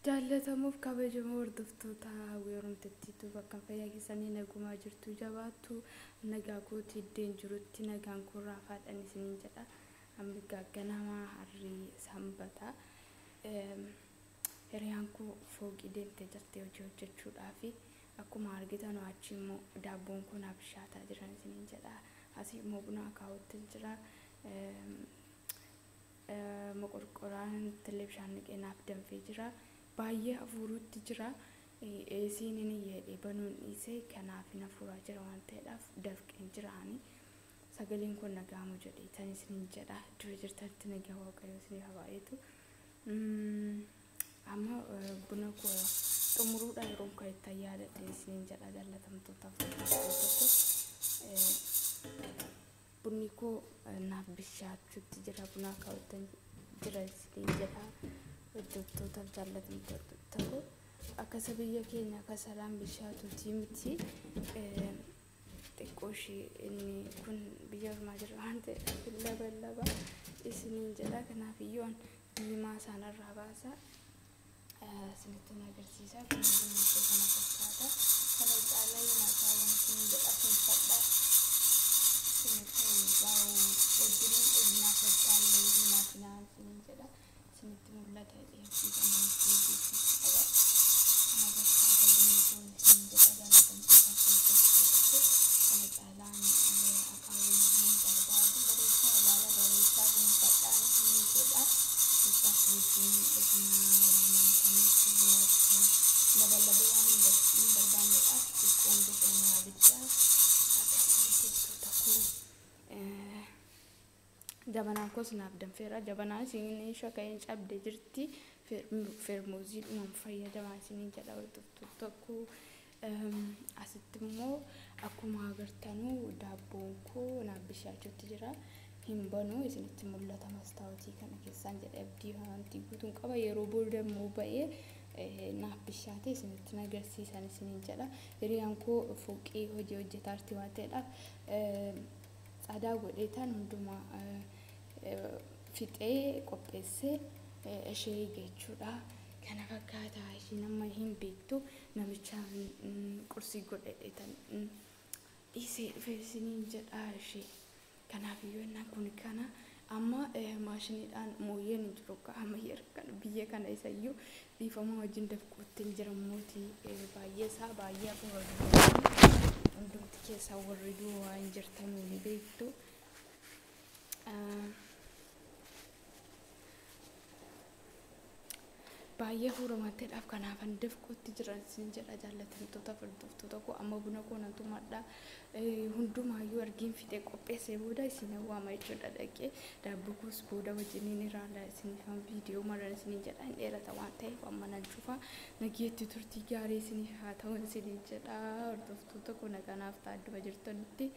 Jaallatamuuf kabajamoo hordoftoota weerumtatti bakka fayyaa keessanii nagumaa jirtu jabaattu nagaa kootii iddeen jirutti nagaan kun raafaadhaan isiniin jedha amma gagganamaa harrii sanbata hiriyaan koo fooqii deemtee jirtee hojii hojjechuudhaaf akkuma argitan achi immoo daabboon kun abishaataa jiran isiniin jedha asii immoo buna akaawwattee jira moqorqoraan teleebishaan naqeenaaf danfee jira baay'ee afuuruutti jira eesiin inni jedhee banuun dhiisee kanaaf hin afuuraa jira waan ta'eedhaaf dafqeen jiraani sagaleen kun nagaamu jedhee tan isiniin jedha dura jirtanitti nagaa waaqayyoo isinii habaa'eetu amma buna koo xumuruudha yeroo kan itti yaadadhe isiniin jedha jaallatamtootaaf tokko bunni koo naaf bishaachuutti jira buna akaawwatan jira isiniin jedha hordoftoota jaallatamtoota ta'u akka biyya keenya akka salaan bishaatuutii miti xiqqooshii inni kun biyya ormaa jira waan ta'eef laba isiniin jedha kanaaf iyyoon diimaa isaanirraa baasa isinitti agarsiisa kun bunni kana fakkaata kana caalaa nyaataa wanti jedha finfadhaa isinitti waa'u wajjiniin dhibnaa faccaallee himaa finaan isiniin jedha isinitti mul'ata dheebii gamoontii qaba kana fakkaata bunni kun isiniin jedha jaallatamtoota hordoftoota kana caalaan akaawwiin hin barbaadu bareechaa ilaala bareechaa finfadhaan isiniin jedha keessaaf wajjin dhibnaa waamamtaniitti labalabee waan hin barbaanneedhaaf xiqqoon gosoonaa abiddaa akkasii keessoota kun jabanaan kos naaf danfeera jabanaan isin shaka'een cabde jirti fermuuzii dhumaan fayyadamaa isiniin jedha hordoftoota koo asitti immoo akkuma agartanuu daabboon koo naaf bishaachuutti jira hin banuu isinitti mul'ata mastaawotii kana keessaan jedha abdii wanti guutuun qaba yeroo booda immoo ba'ee naaf bishaate isinitti agarsiisan isiniin jedha hiriyaan koo fooqii hojii hojjetaarti waan ta'eedhaaf xadaa godheetaan hundumaa fixee qopheessee ishee geechuudha kana fakkaataa isheen amma hin beektu namicha qursii godheetan dhiisee dhufe isiniin jedha ishee kanaaf iyyuu kun kana amma maashiniidhaan mooyyeen hin jiru amma biyya kana isayyuu dhiifama wajjin dafquutti jira mootii baay'ee isaa baay'ee afuura hundumti keessaa warri du'u waan jirtanii ni beektu baay'ee furumateedhaaf kanaaf dafquutti jiran isin jedha jaallatamtoota hordoftoota koo amma buna koo nan tumadha hundumaayyuu argiin fixee qopheessee booda isin waama jechuudha dhaqee daabboo koos booda wajjiniin irraa isin kan viidiyoo maran isin jedha hin dheerata waan ta'eef amma nan cufa nageetti turtii gaarii isin haa ta'u isin jedha hordoftoota koo naganaaf ta'adduma jirtanitti